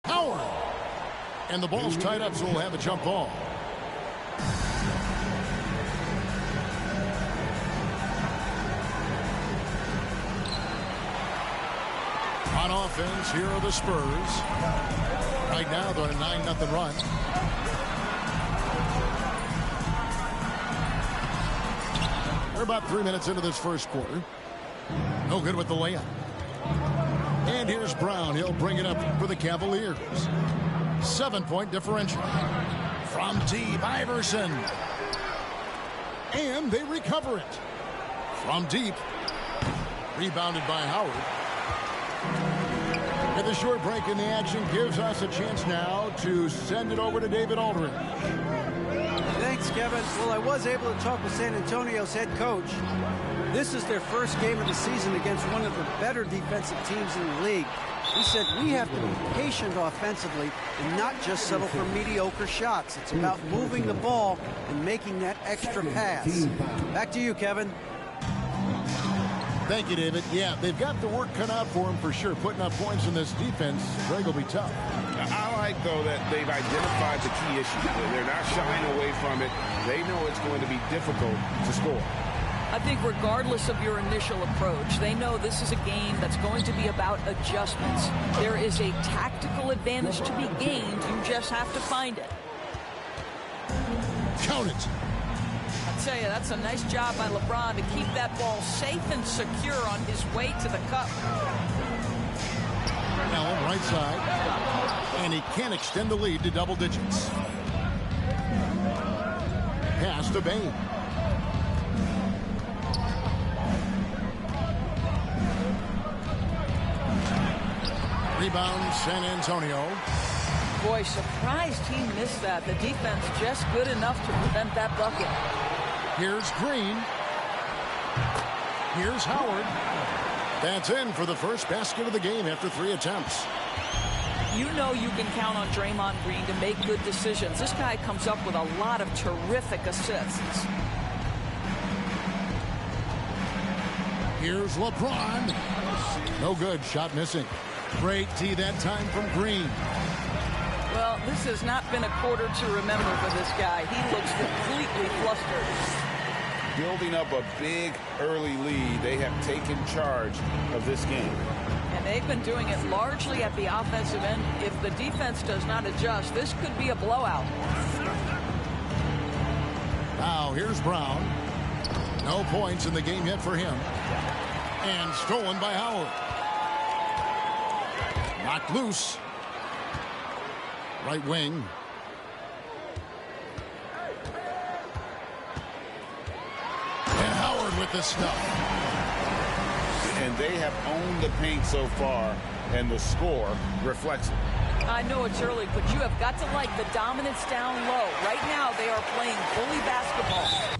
Howard. And the ball's tied up, so we'll have a jump ball. On offense, here are the Spurs. Right now, they're on a 9-0 run. They're about 3 minutes into this first quarter. No good with the layup. And here's Brown. He'll bring it up for the Cavaliers. 7-point differential. From deep, Iverson. And they recover it. From deep. Rebounded by Howard. And the short break in the action gives us a chance now to send it over to David Aldridge. Thanks, Kevin. Well, I was able to talk with San Antonio's head coach. This is their first game of the season against one of the better defensive teams in the league. He said we have to be patient offensively and not just settle for mediocre shots. It's about moving the ball and making that extra pass. Back to you, Kevin. Thank you, David. Yeah, they've got the work cut out for them for sure. Putting up points in this defense, Greg will be tough. I like, though, that they've identified the key issue. They're not shying away from it. They know it's going to be difficult to score. I think regardless of your initial approach, they know this is a game that's going to be about adjustments. There is a tactical advantage to be gained. You just have to find it. Count it. I tell you, that's a nice job by LeBron to keep that ball safe and secure on his way to the cup. Allen, right side. And he can extend the lead to double digits. Pass to Bane. Rebound, San Antonio. Boy, surprised he missed that. The defense just good enough to prevent that bucket. Here's Green. Here's Howard. That's in for the first basket of the game after 3 attempts. You know you can count on Draymond Green to make good decisions. This guy comes up with a lot of terrific assists. Here's LeBron. No good. Shot missing. Great D that time from Green. Well, this has not been a quarter to remember for this guy. He looks completely flustered. Building up a big early lead, they have taken charge of this game. And they've been doing it largely at the offensive end. If the defense does not adjust, this could be a blowout. Now, here's Brown. No points in the game yet for him. And stolen by Howard. Knocked loose. Right wing. And Howard with the stuff. And they have owned the paint so far, and the score reflects it. I know it's early, but you have got to like the dominance down low. Right now, they are playing bully basketball.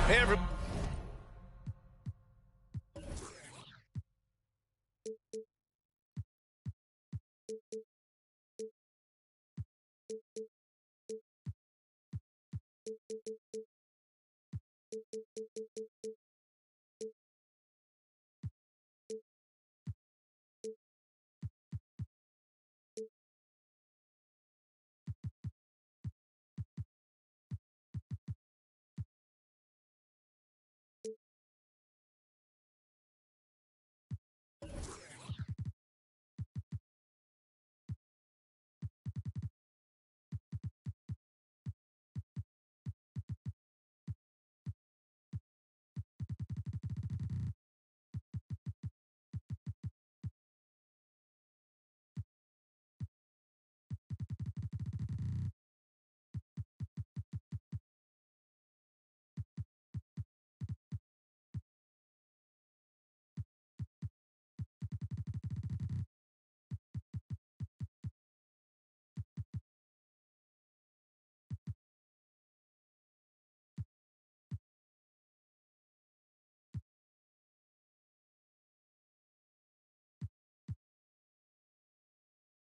Hey, everybody.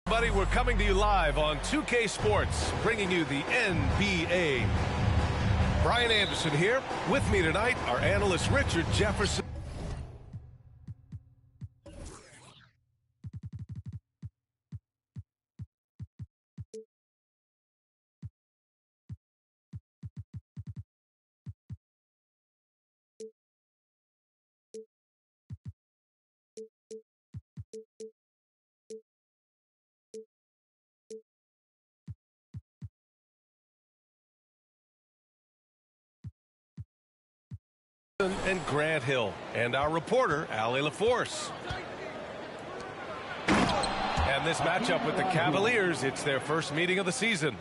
Buddy, we're coming to you live on 2K Sports, bringing you the NBA. Brian Anderson here. With me tonight, our analyst Richard Jefferson. And Grant Hill, and our reporter, Allie LaForce. And this matchup with the Cavaliers, it's their first meeting of the season.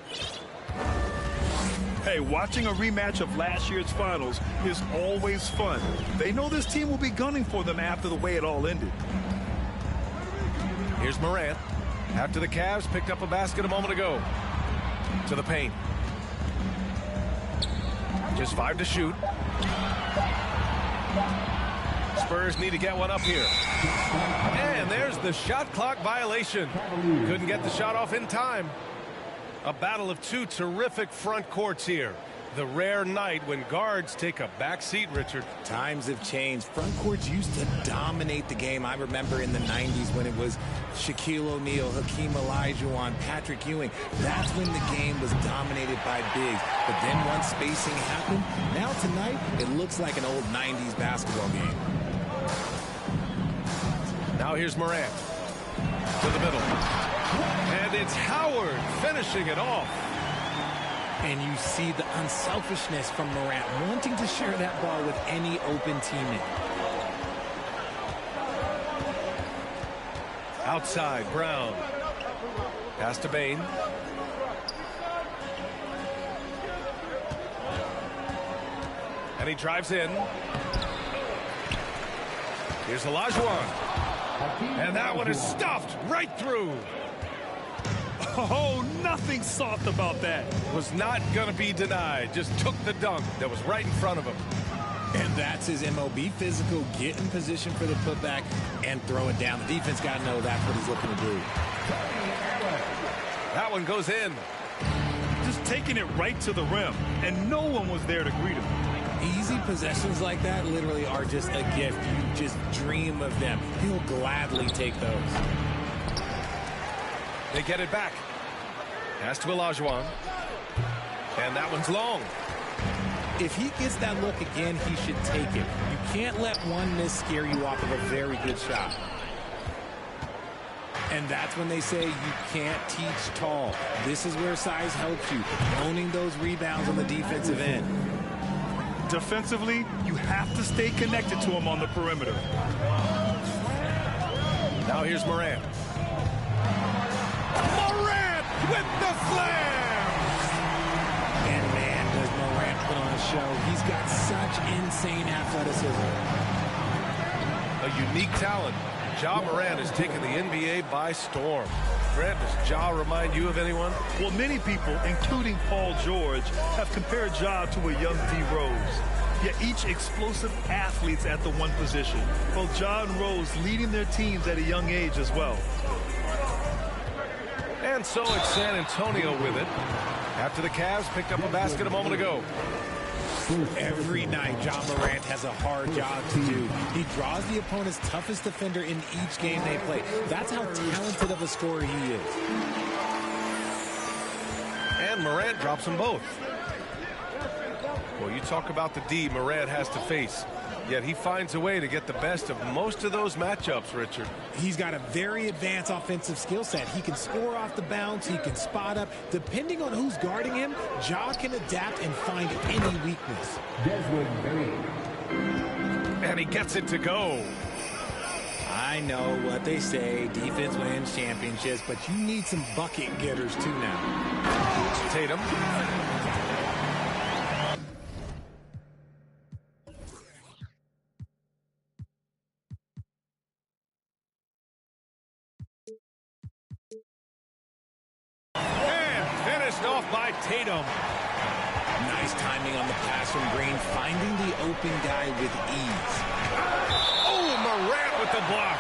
Hey, watching a rematch of last year's finals is always fun. They know this team will be gunning for them after the way it all ended. Here's Morant. After the Cavs picked up a basket a moment ago. To the paint. Just 5 to shoot. Spurs need to get one up here. And there's the shot clock violation. Couldn't get the shot off in time. A battle of two terrific front courts here. The rare night when guards take a back seat, Richard. Times have changed. Front courts used to dominate the game. I remember in the 90s when it was Shaquille O'Neal, Hakeem Olajuwon, Patrick Ewing. That's when the game was dominated by bigs. But then once spacing happened, now tonight it looks like an old 90s basketball game. Now here's Morant. To the middle. And it's Howard finishing it off. And you see the unselfishness from Morant, wanting to share that ball with any open teammate. Outside, Brown. Pass to Bane. And he drives in. Here's Olajuwon. And that one is stuffed right through. Oh, nothing soft about that. Was not going to be denied. Just took the dunk that was right in front of him. And that's his MO. Be physical, get in position for the putback, and throw it down. The defense got to know that's what he's looking to do. That one goes in. Just taking it right to the rim, and no one was there to greet him. Easy possessions like that literally are just a gift. You just dream of them. He'll gladly take those. They get it back. Pass to Olajuwon. And that one's long. If he gets that look again, he should take it. You can't let one miss scare you off of a very good shot. And that's when they say you can't teach tall. This is where size helps you. Owning those rebounds on the defensive end. Defensively, you have to stay connected to him on the perimeter. Now here's Morant. Morant with the slam! And man, does Morant put on a show. He's got such insane athleticism. A unique talent. Ja Morant has taken the NBA by storm. Grant, does Ja remind you of anyone? Well, many people, including Paul George, have compared Ja to a young D. Rose. Yeah, each explosive athletes at the one position. Both Ja and Rose leading their teams at a young age as well. And so it's San Antonio with it. After the Cavs picked up a basket a moment ago. Every night, Ja Morant has a hard job to do. He draws the opponent's toughest defender in each game they play. That's how talented of a scorer he is. And Morant drops them both. Well, you talk about the D Morant has to face. Yet he finds a way to get the best of most of those matchups, Richard. He's got a very advanced offensive skill set. He can score off the bounce. He can spot up. Depending on who's guarding him, Ja can adapt and find any weakness. And he gets it to go. I know what they say, defense wins championships, but you need some bucket getters too now. Tatum. Off by Tatum. Nice timing on the pass from Green, finding the open guy with ease. Oh, Morant with the block.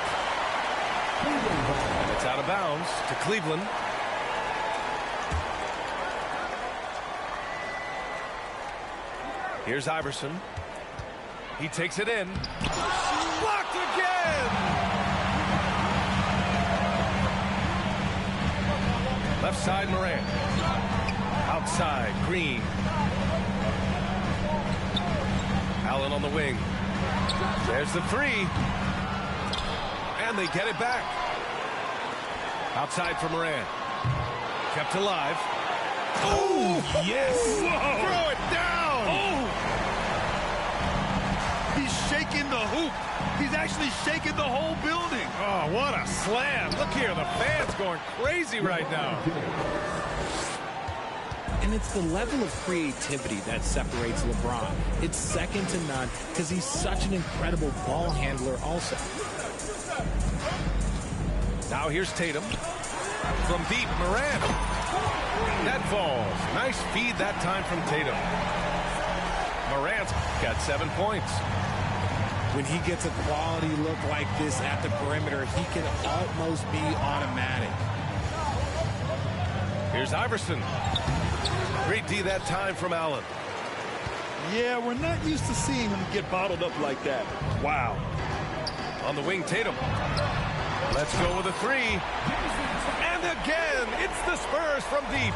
And it's out of bounds to Cleveland. Here's Iverson. He takes it in. Blocked again. Left side, Morant. Outside, Green. Allen on the wing. There's the three. And they get it back. Outside for Morant. Kept alive. Oh, yes. Whoa. Throw it down. Oh. He's shaking the hoop. He's actually shaking the whole building. Oh, what a slam. Look here, the fans going crazy right now. And it's the level of creativity that separates LeBron. It's second to none because he's such an incredible ball handler also. Now here's Tatum. From deep, Morant. That falls. Nice feed that time from Tatum. Morant's got 7 points. When he gets a quality look like this at the perimeter, he can almost be automatic. Here's Iverson. Great D that time from Allen. Yeah, we're not used to seeing him get bottled up like that. Wow. On the wing, Tatum. Let's go with a three. And again, it's the Spurs from deep.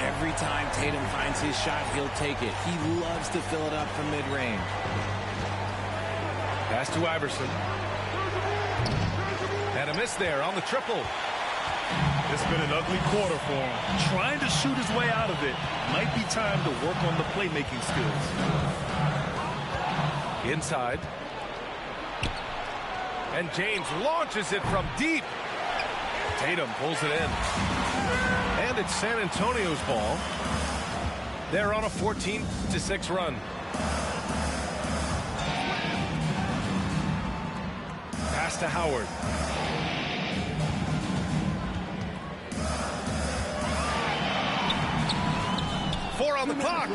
Every time Tatum finds his shot, he'll take it. He loves to fill it up from mid-range. Pass to Iverson. And a miss there on the triple. It's been an ugly quarter for him. Trying to shoot his way out of it. Might be time to work on the playmaking skills. Inside. And James launches it from deep. Tatum pulls it in. And it's San Antonio's ball. They're on a 14-6 run. Pass to Howard. Four on the clock.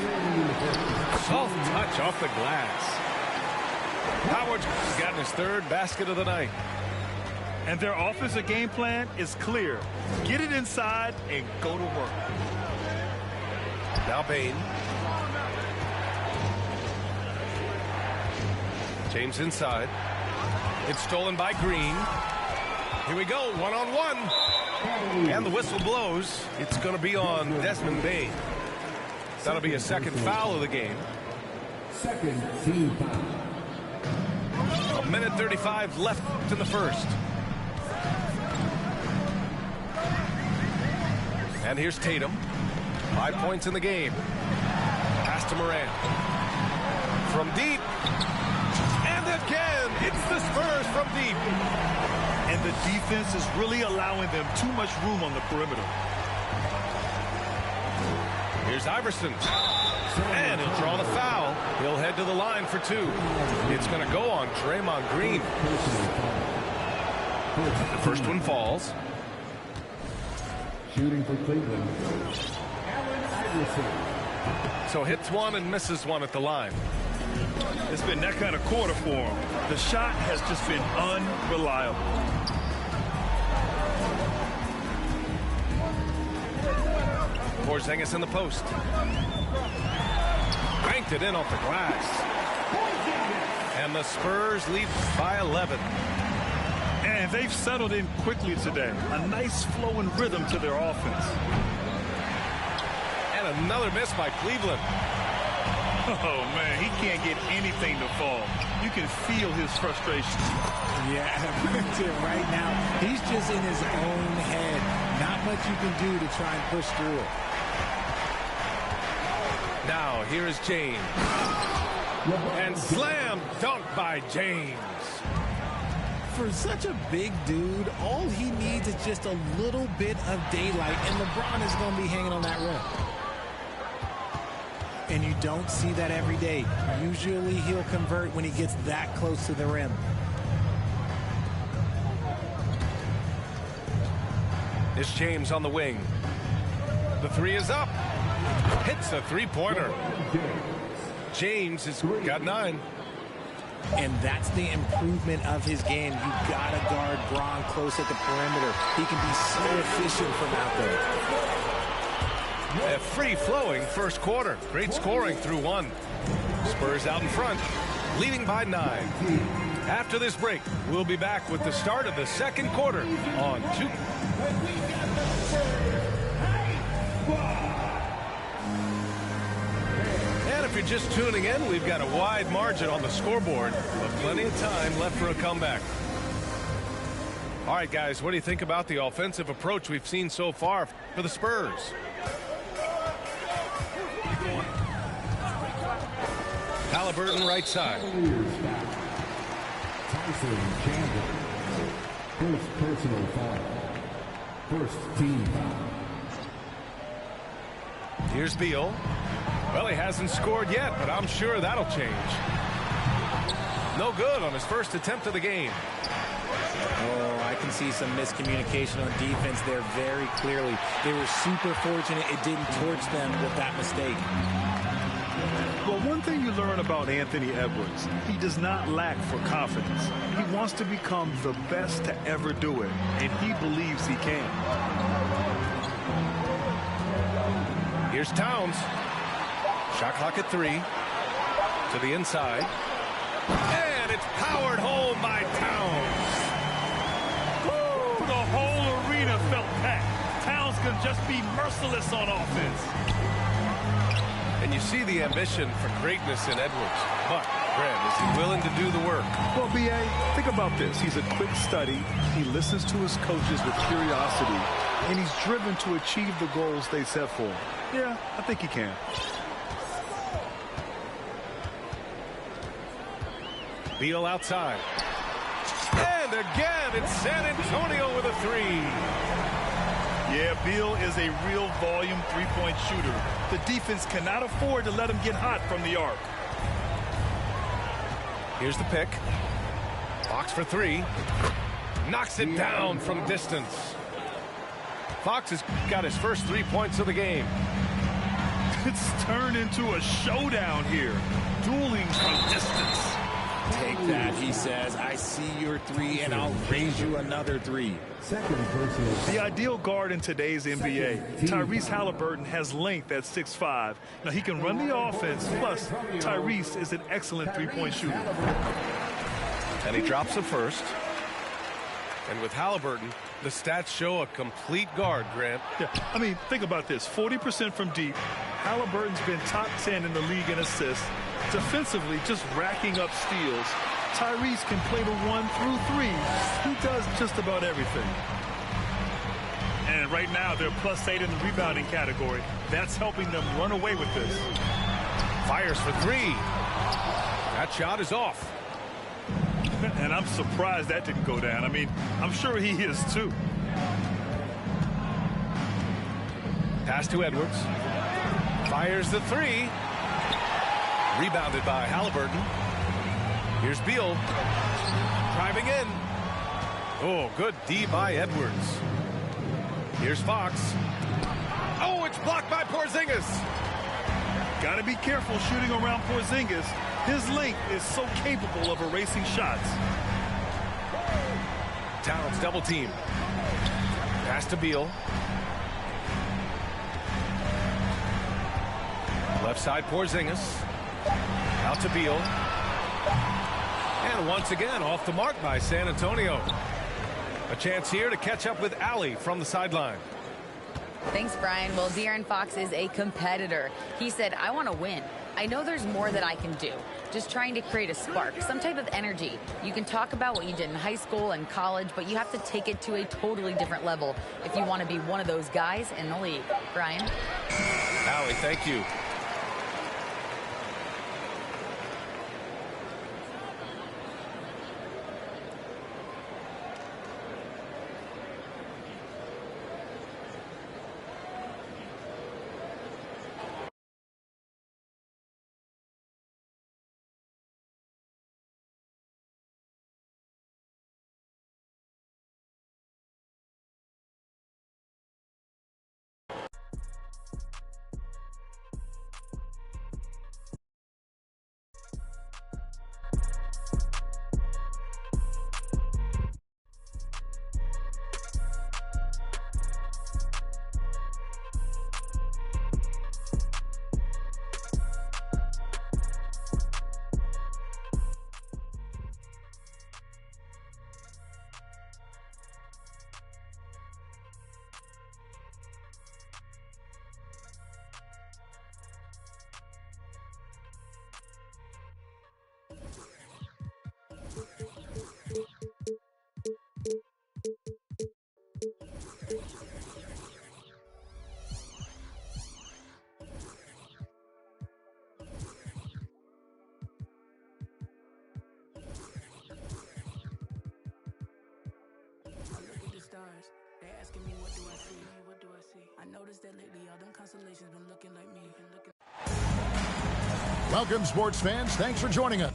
Soft touch off the glass. Howard's gotten his third basket of the night. And their offensive game plan is clear. Get it inside and go to work. Now Bane. James inside. It's stolen by Green. Here we go, one-on-one. And the whistle blows. It's going to be on Desmond Bane. That'll be a second foul of the game. Second team foul. 1:35 left in the first. And here's Tatum. 5 points in the game. Pass to Morant. From deep. And again, it's the Spurs from deep. And the defense is really allowing them too much room on the perimeter. Here's Iverson. And he'll draw the foul. He'll head to the line for two. It's going to go on Draymond Green. The first one falls. Shooting for Cleveland, Allen Iverson. So hits one and misses one at the line. It's been that kind of quarter for him. The shot has just been unreliable. Porzingis in the post. Banked it in off the glass. And the Spurs lead by 11. And they've settled in quickly today. A nice flow and rhythm to their offense. And another miss by Cleveland. Oh, man, he can't get anything to fall. You can feel his frustration. Yeah, right now, he's just in his own head. Not much you can do to try and push through it. Now, here is James. And slam dunk by James. For such a big dude, all he needs is just a little bit of daylight, and LeBron is going to be hanging on that rim. And you don't see that every day. Usually he'll convert when he gets that close to the rim. It's James on the wing. The three is up. Hits a three-pointer. James has got 9. And that's the improvement of his game. You got to guard Bron close at the perimeter. He can be so efficient from out there. A free-flowing first quarter. Great scoring through 1. Spurs out in front, leading by 9. After this break, we'll be back with the start of the second quarter on 2. And if you're just tuning in, we've got a wide margin on the scoreboard, but plenty of time left for a comeback. All right, guys, what do you think about the offensive approach we've seen so far for the Spurs? Haliburton right side. Tyson Chandler. First personal foul. First team foul. Here's Beal. Well, he hasn't scored yet, but I'm sure that'll change. No good on his first attempt of the game. Oh, I can see some miscommunication on defense there very clearly. They were super fortunate it didn't torch them with that mistake. Well, one thing you learn about Anthony Edwards, he does not lack for confidence. He wants to become the best to ever do it, and he believes he can. Here's Towns. Shot clock at 3. To the inside. And it's powered home by Towns. Woo! The whole arena felt packed. Towns can just be merciless on offense. And you see the ambition for greatness in Edwards. But, Grant, is he willing to do the work? Well, B.A., think about this. He's a quick study. He listens to his coaches with curiosity. And he's driven to achieve the goals they set for him. Yeah, I think he can. Beal outside. And again, it's San Antonio with a 3. Yeah, Beal is a real volume three-point shooter. The defense cannot afford to let him get hot from the arc. Here's the pick. Fox for 3. Knocks it down from distance. Fox has got his first 3 points of the game. It's turned into a showdown here. Dueling from distance. Take that, he says. I see your 3, and I'll raise you another 3. Second personal foul. The ideal guard in today's NBA, Tyrese Haliburton, has length at 6'5". Now, he can run the offense, plus Tyrese is an excellent three-point shooter. And he drops the first. And with Haliburton, the stats show a complete guard, Grant. Yeah, I mean, think about this. 40% from deep. Haliburton's been top 10 in the league in assists. Defensively, just racking up steals. Tyrese can play the 1 through 3. He does just about everything. And right now, they're +8 in the rebounding category. That's helping them run away with this. Fires for 3. That shot is off. And I'm surprised that didn't go down. I mean, I'm sure he is too. Pass to Edwards. Fires the 3. Rebounded by Haliburton. Here's Beal. Driving in. Oh, good D by Edwards. Here's Fox. Oh, it's blocked by Porzingis. Got to be careful shooting around Porzingis. His length is so capable of erasing shots. Towns double team. Pass to Beal. Left side Porzingis. Out to Beal. And once again off the mark by San Antonio. A chance here to catch up with Allie from the sideline. Thanks, Brian. Well, De'Aaron Fox is a competitor. He said, I want to win. I know there's more that I can do. Just trying to create a spark, some type of energy. You can talk about what you did in high school and college, but you have to take it to a totally different level if you want to be one of those guys in the league. Brian? Allie, thank you. They asking me what do I see? What do I see? I noticed that lately all them constellations been looking like me. Welcome, sports fans. Thanks for joining us.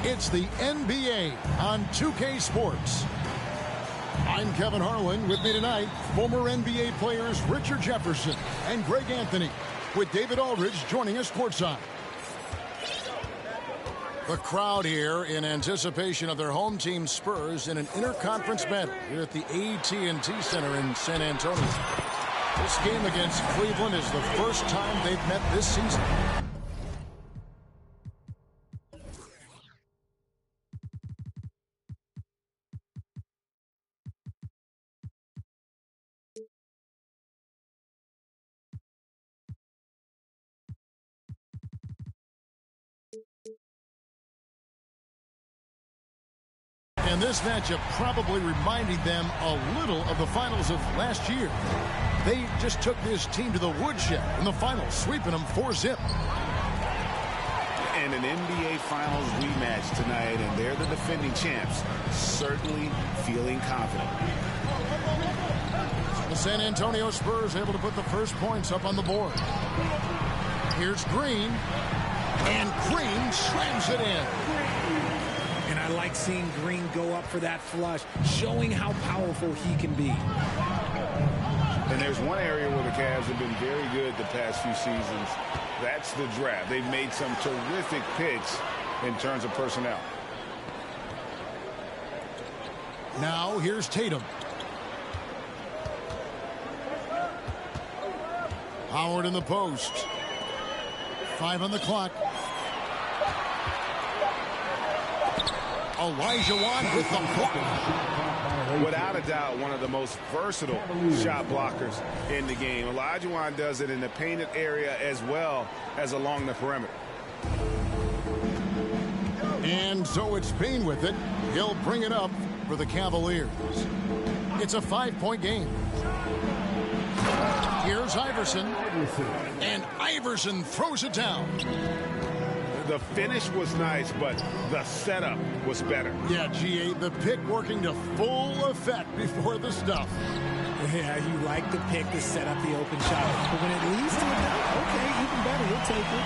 It's the NBA on 2K Sports. I'm Kevin Harlan. With me tonight, former NBA players Richard Jefferson and Greg Anthony, with David Aldridge joining us courtside. The crowd here in anticipation of their home team Spurs in an interconference battle here at the AT&T Center in San Antonio. This game against Cleveland is the first time they've met this season. And this matchup probably reminded them a little of the finals of last year. They just took this team to the woodshed in the finals, sweeping them 4-0. And an NBA Finals rematch tonight, and they're the defending champs, certainly feeling confident. The San Antonio Spurs able to put the first points up on the board. Here's Green, and Green slams it in. And I like seeing Green go up for that flush, showing how powerful he can be. And there's one area where the Cavs have been very good the past few seasons. That's the draft. They've made some terrific picks in terms of personnel. Now here's Tatum. Howard in the post. 5 on the clock. Olajuwon with the block. Without a doubt, one of the most versatile shot blockers in the game. Olajuwon does it in the painted area as well as along the perimeter. And so it's Payne with it. He'll bring it up for the Cavaliers. It's a 5-point game. Here's Iverson. And Iverson throws it down. The finish was nice, but the setup was better. Yeah, GA, the pick working to full effect before the stuff. Yeah, you like the pick to set up the open shot. But when it leads to a dunk, okay, even better, he'll take it.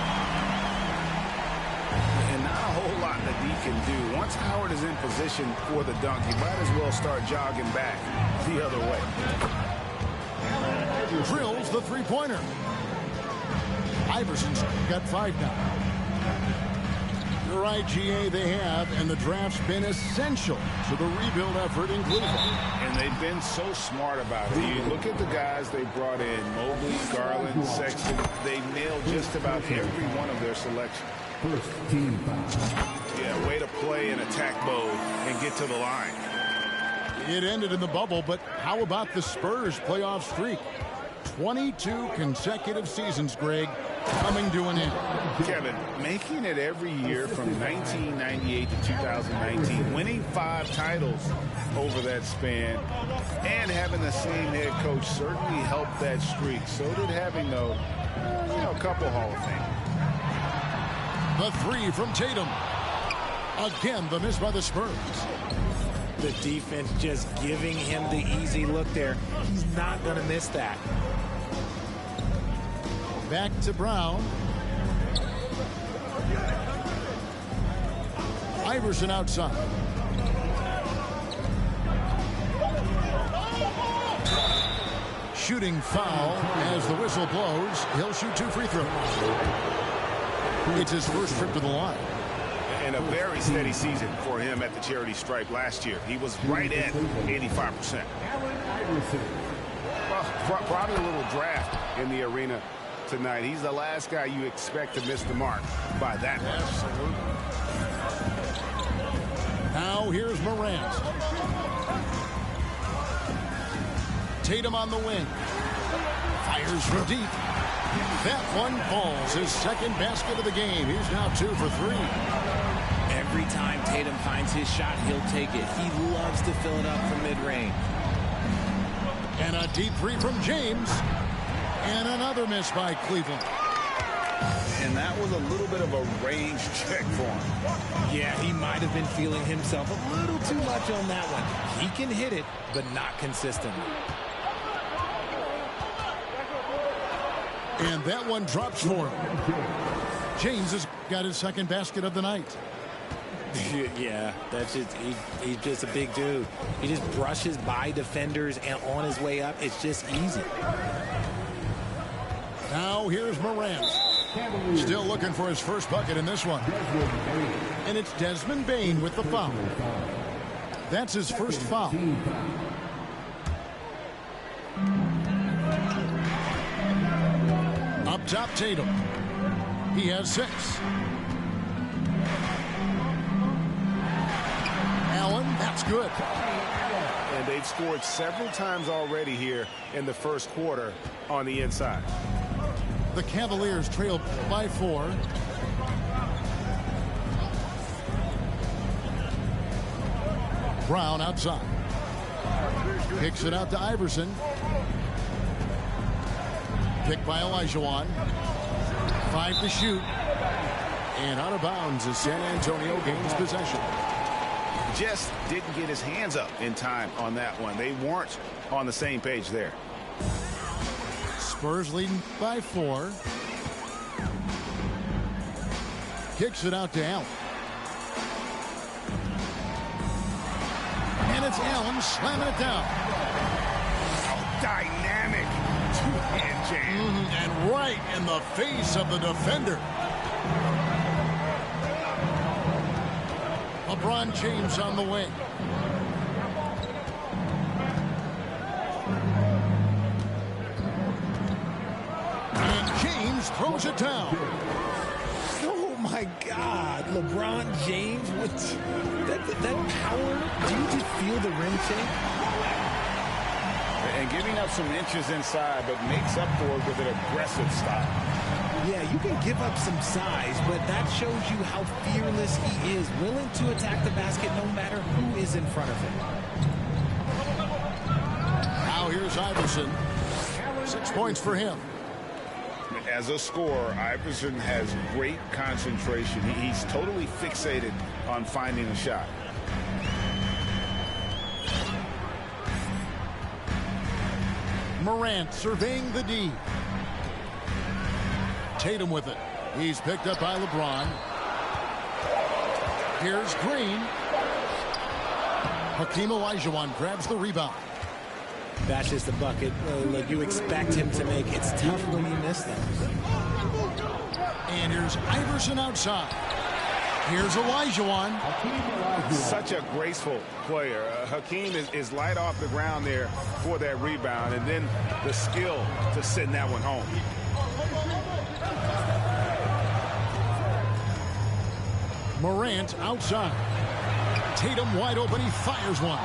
And not a whole lot that D can do. Once Howard is in position for the dunk, he might as well start jogging back the other way. Drills the three-pointer. Iverson's got 5 now. You're right, GA, they have, and the draft's been essential to the rebuild effort in Cleveland. And they've been so smart about it. You look at the guys they brought in, Mobley, Garland, Sexton. They nailed just about every one of their selections. First team foul. Yeah, way to play in attack mode and get to the line. It ended in the bubble, but how about the Spurs playoff streak? 22 consecutive seasons, Greg, coming to an end. Kevin, making it every year from 1998 to 2019, winning 5 titles over that span, and having the same head coach certainly helped that streak. So did having, though, a couple Hall of Fame. The 3 from Tatum. Again, the miss by the Spurs. The defense just giving him the easy look there. He's not going to miss that. Back to Brown. Iverson outside. Shooting foul as the whistle blows. He'll shoot 2 free throws. It's his first trip to the line. And a very steady season for him at the charity stripe last year. He was right at 85%. Well, probably a little draft in the arena tonight. He's the last guy you expect to miss the mark by that much. Absolutely. Now here's Morant. Tatum on the wing. Fires from deep. That one falls. His second basket of the game. He's now 2 for 3. Every time Tatum finds his shot, he'll take it. He loves to fill it up from mid-range. And a deep 3 from James. And another miss by Cleveland. And that was a little bit of a range check for him. Yeah, he might have been feeling himself a little too much on that one. He can hit it, but not consistently. And that one drops for him. James has got his second basket of the night. Yeah, that's just he's just a big dude. He just brushes by defenders and on his way up. It's just easy. Now here's Morant. Still looking for his first bucket in this one. And it's Desmond Bane with the foul. That's his first foul. Up top, Tatum. He has 6. Allen, that's good. And they've scored several times already here in the first quarter on the inside. The Cavaliers trail by 4. Brown outside. Kicks it out to Iverson. Picked by Olajuwon. 5 to shoot. And out of bounds as San Antonio gains possession. Just didn't get his hands up in time on that one. They weren't on the same page there. Spurs leading by 4. Kicks it out to Allen. And it's Allen slamming it down. Oh, dynamic two-hand jam. And right in the face of the defender. LeBron James on the wing. James throws it down. Oh my God, LeBron James with that power. Do you just feel the rim shake? And giving up some inches inside, but makes up for it with an aggressive style. Yeah, you can give up some size, but that shows you how fearless he is, willing to attack the basket no matter who is in front of him. Now here's Iverson. 6 points for him. As a scorer, Iverson has great concentration. He's totally fixated on finding a shot. Morant surveying the D. Tatum with it. He's picked up by LeBron. Here's Green. Hakeem Olajuwon grabs the rebound. That's just the bucket like you expect him to make. It's tough when you miss them. And here's Iverson outside. Here's Olajuwon. Such a graceful player. Hakeem is light off the ground there for that rebound, and then the skill to send that one home. Morant outside. Tatum wide open. He fires one.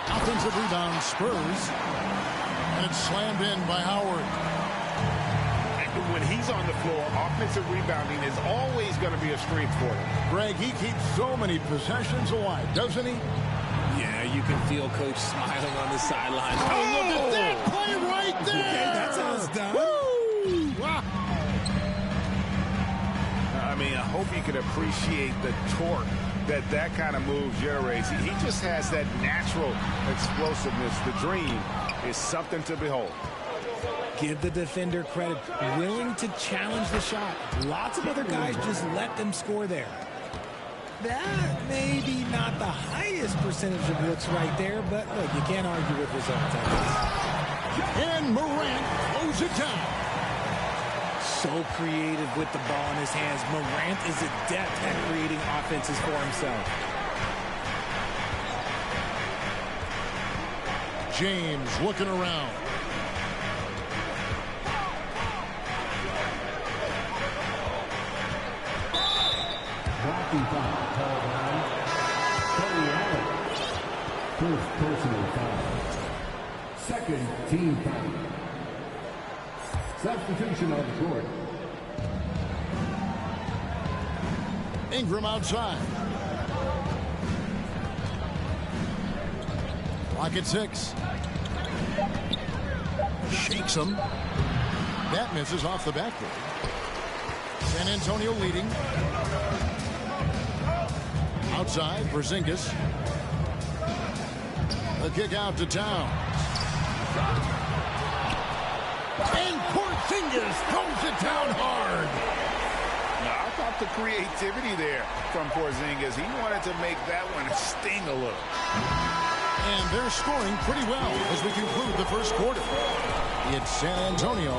Offensive rebound, Spurs. And it's slammed in by Howard. When he's on the floor, offensive rebounding is always going to be a strength for him. Greg, he keeps so many possessions alive, doesn't he? Yeah, you can feel Coach smiling on the sideline. Oh, look at that play right there! Okay, that's how it's done. Woo! Wow. I mean, I hope you can appreciate the torque that kind of move generates. He just has that natural explosiveness. The dream is something to behold. Give the defender credit. Willing to challenge the shot. Lots of other guys just let them score there. That may be not the highest percentage of looks right there, but look, you can't argue with results, I guess. And Morant throws it down. So creative with the ball in his hands. Morant is adept at creating offenses for himself. James looking around. Blocking foul called on Tony Allen. First personal foul. Second team foul. Substitution on the court. Ingram outside. Clock at 6. Shakes him. That misses off the backboard. San Antonio leading. Outside, Porzingis. The kick out to Towns. And Porzingis throws it down hard. Now, I thought the creativity there from Porzingis. He wanted to make that one sting a little. And they're scoring pretty well as we conclude the first quarter. It's San Antonio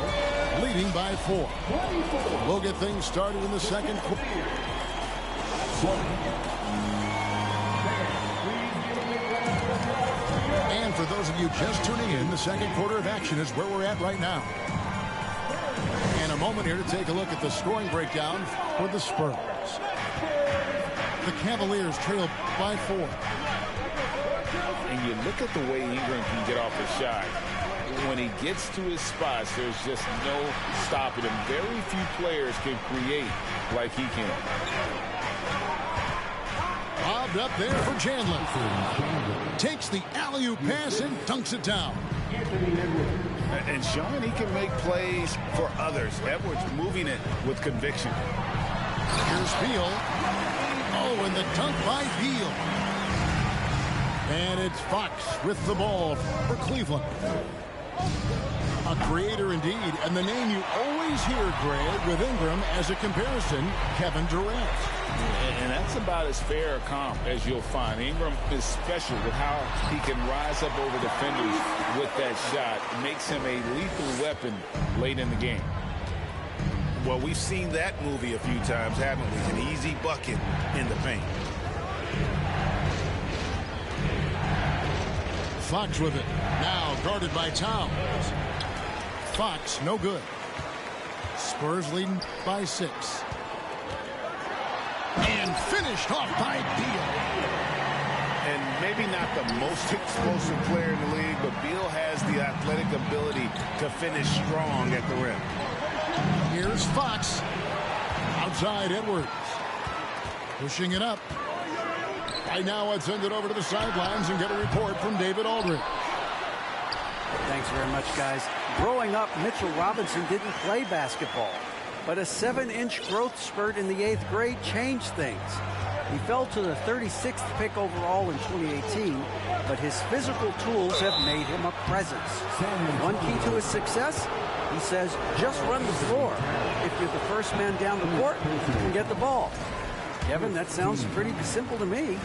leading by 4. We'll get things started in the second quarter. And for those of you just tuning in, the second quarter of action is where we're at right now. And a moment here to take a look at the scoring breakdown for the Spurs. The Cavaliers trail by 4. And you look at the way Ingram can get off a shot. When he gets to his spots, there's just no stopping him. Very few players can create like he can. Lobbed up there for Chandler. Takes the alley-oop pass and dunks it down. And Sean, he can make plays for others. Edwards moving it with conviction. Here's Beal. Oh, and the dunk by Beal. And it's Fox with the ball for Cleveland. A creator indeed, and the name you always hear, Greg, with Ingram as a comparison, Kevin Durant. And that's about as fair a comp as you'll find. Ingram is special with how he can rise up over defenders with that shot. It makes him a lethal weapon late in the game. Well, we've seen that movie a few times, haven't we? An easy bucket in the paint. Fox with it. Now guarded by Towns. Fox, no good. Spurs leading by 6. And finished off by Beal. And maybe not the most explosive player in the league, but Beal has the athletic ability to finish strong at the rim. Here's Fox. Outside Edwards. Pushing it up. Right now, let's send it over to the sidelines and get a report from David Aldridge. Thanks very much, guys. Growing up, Mitchell Robinson didn't play basketball, but a 7-inch growth spurt in the 8th grade changed things. He fell to the 36th pick overall in 2018, but his physical tools have made him a presence. One key to his success, he says, just run the floor. If you're the first man down the court, you can get the ball. Kevin, that sounds pretty simple to me.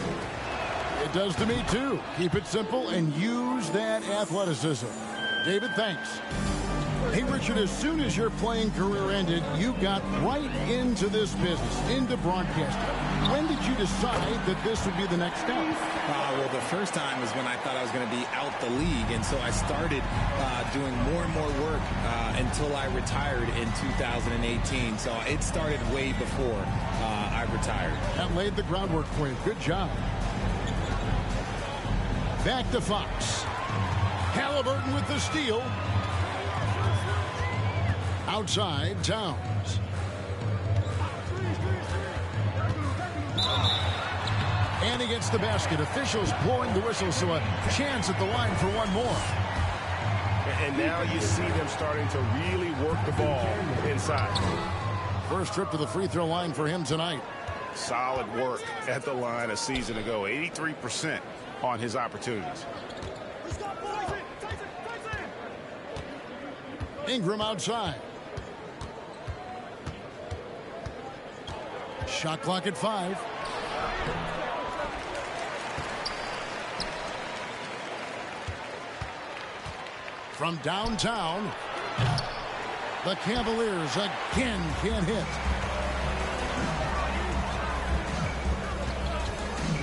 It does to me, too. Keep it simple and use that athleticism. David, thanks. Hey, Richard, as soon as your playing career ended, you got right into this business, into broadcasting. When did you decide that this would be the next step? Well, the first time was when I thought I was going to be out the league, and so I started doing more and more work until I retired in 2018. So it started way before I retired. That laid the groundwork for you. Good job. Back to Fox. Halliburton with the steal. Outside, Towns. And he gets the basket. Officials blowing the whistle, so a chance at the line for one more. And now you see them starting to really work the ball inside. First trip to the free throw line for him tonight. Solid work at the line a season ago. 83% on his opportunities. Ingram outside. Shot clock at 5. From downtown, the Cavaliers again can't hit.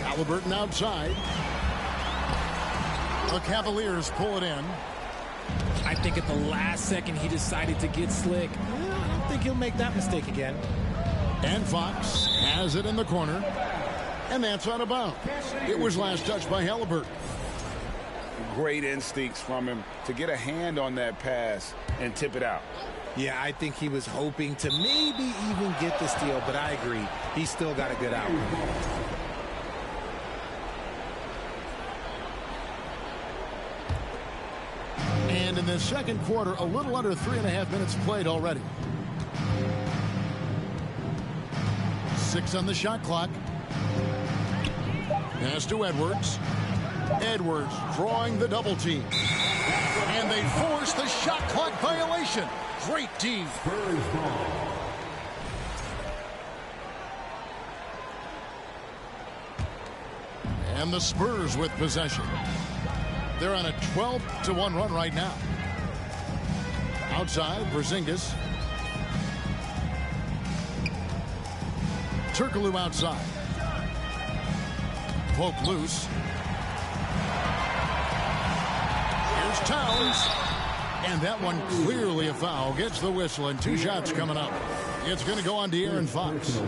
Halliburton outside. The Cavaliers pull it in. I think at the last second he decided to get slick. I don't think he'll make that mistake again. And Fox has it in the corner. And that's out of bounds. It was last touched by Halliburton. Great instincts from him to get a hand on that pass and tip it out. Yeah, I think he was hoping to maybe even get the steal, but I agree. He still got a good out. And in the second quarter, a little under 3.5 minutes played already. 6 on the shot clock. Pass to Edwards. Edwards drawing the double team. And they force the shot clock violation. Great team. And the Spurs with possession. They're on a 12-1 run right now. Outside, Porzingis. Turkoglu outside. Poke loose. Here's Towns. And that one clearly a foul. Gets the whistle and 2 shots coming up. It's going to go on De'Aaron Fox.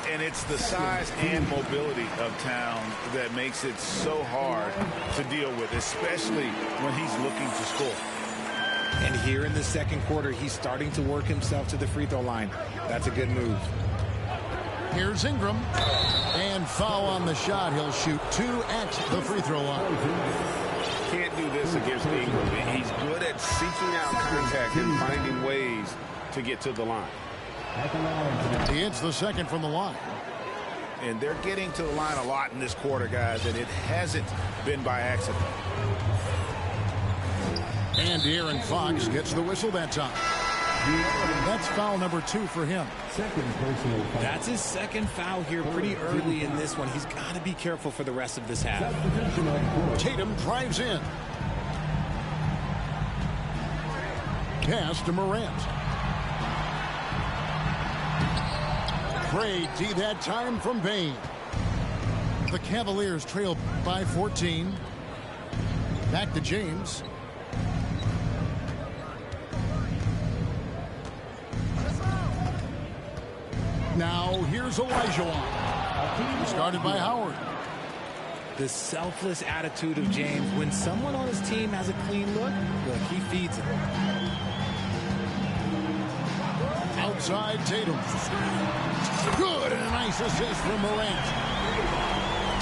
And it's the size and mobility of Towns that makes it so hard to deal with, especially when he's looking to score. And here in the second quarter, he's starting to work himself to the free throw line. That's a good move. Here's Ingram. And foul on the shot. He'll shoot 2 at the free throw line. Can't do this against Ingram. He's good at seeking out contact and finding ways to get to the line. He hits the second from the line. And they're getting to the line a lot in this quarter, guys, and it hasn't been by accident. And De'Aaron Fox gets the whistle that time. That's foul number 2 for him. That's his second foul here pretty early in this one. He's got to be careful for the rest of this half. Tatum drives in. Pass to Morant. Great D that time from Bane. The Cavaliers trail by 14. Back to James. Now here's Olajuwon. Started by Howard. The selfless attitude of James. When someone on his team has a clean look, he feeds it. Outside Tatum. Good, and a nice assist from Morant.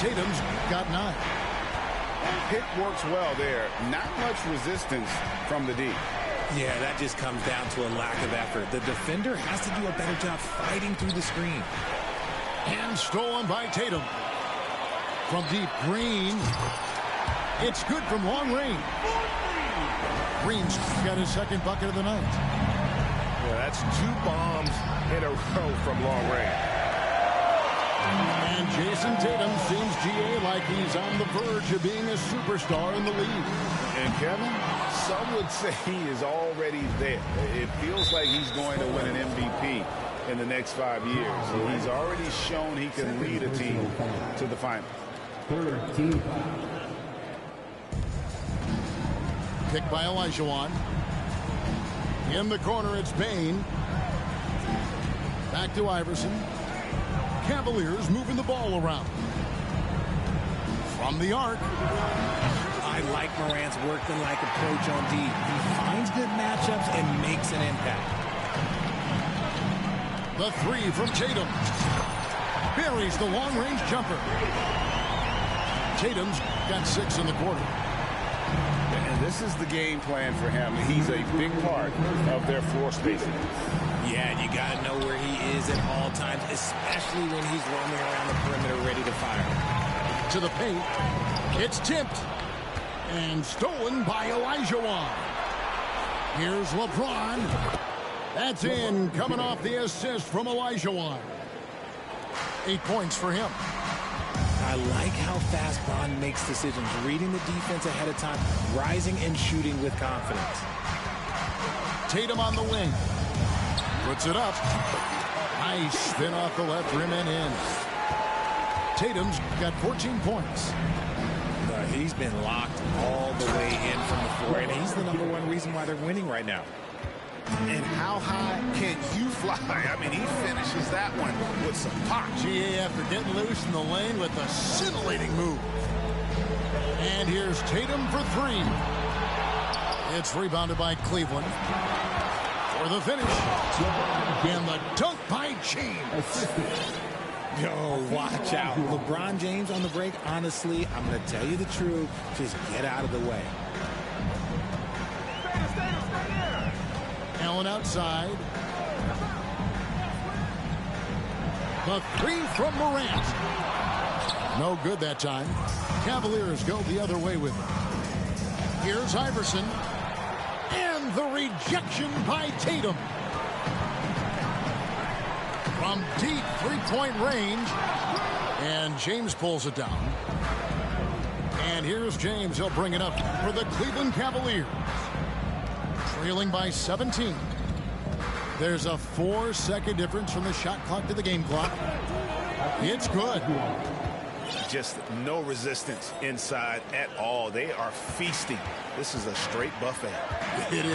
Tatum's got 9. Pick works well there. Not much resistance from the D. Yeah, that just comes down to a lack of effort. The defender has to do a better job fighting through the screen. And stolen by Tatum. From deep, Green. It's good from long range. Green's got his second bucket of the night. Yeah, that's 2 bombs in a row from long range. And Jason Tatum seems, GA, like he's on the verge of being a superstar in the league. And Kevin, some would say he is already there. It feels like he's going to win an MVP in the next 5 years. He's already shown he can lead a team to the final. Third team foul. Pick by Olajuwon. In the corner, it's Bane. Back to Iverson. Cavaliers moving the ball around. From the arc. I like Morant's work-than-like approach on D. He finds good matchups and makes an impact. The 3 from Tatum. Buries the long-range jumper. Tatum's got 6 in the quarter. And this is the game plan for him. He's a big part of their floor spacing. Yeah, and you got to know where he is at all times, especially when he's roaming around the perimeter ready to fire. To the paint. It's tipped. And stolen by Olajuwon. Here's LeBron. That's in, coming off the assist from Olajuwon. 8 points for him. I like how fast Bron makes decisions, reading the defense ahead of time, rising and shooting with confidence. Tatum on the wing. Puts it up. Nice spin off the left rim and in. Tatum's got 14 points. He's been locked all the way in from the floor, and he's the #1 reason why they're winning right now. And how high can you fly? I mean, he finishes that one with some pop. GA after getting loose in the lane with a scintillating move. And here's Tatum for 3. It's rebounded by Cleveland. For the finish. And the dunk by James. Yo, watch out. LeBron James on the break, honestly, I'm going to tell you the truth. Just get out of the way. Allen outside. The 3 from Morant. No good that time. Cavaliers go the other way with it. Here's Iverson. And the rejection by Tatum. From deep 3-point range. And James pulls it down. And here's James. He'll bring it up for the Cleveland Cavaliers. Trailing by 17. There's a 4-second difference from the shot clock to the game clock. It's good. Just no resistance inside at all. They are feasting. This is a straight buffet. It is.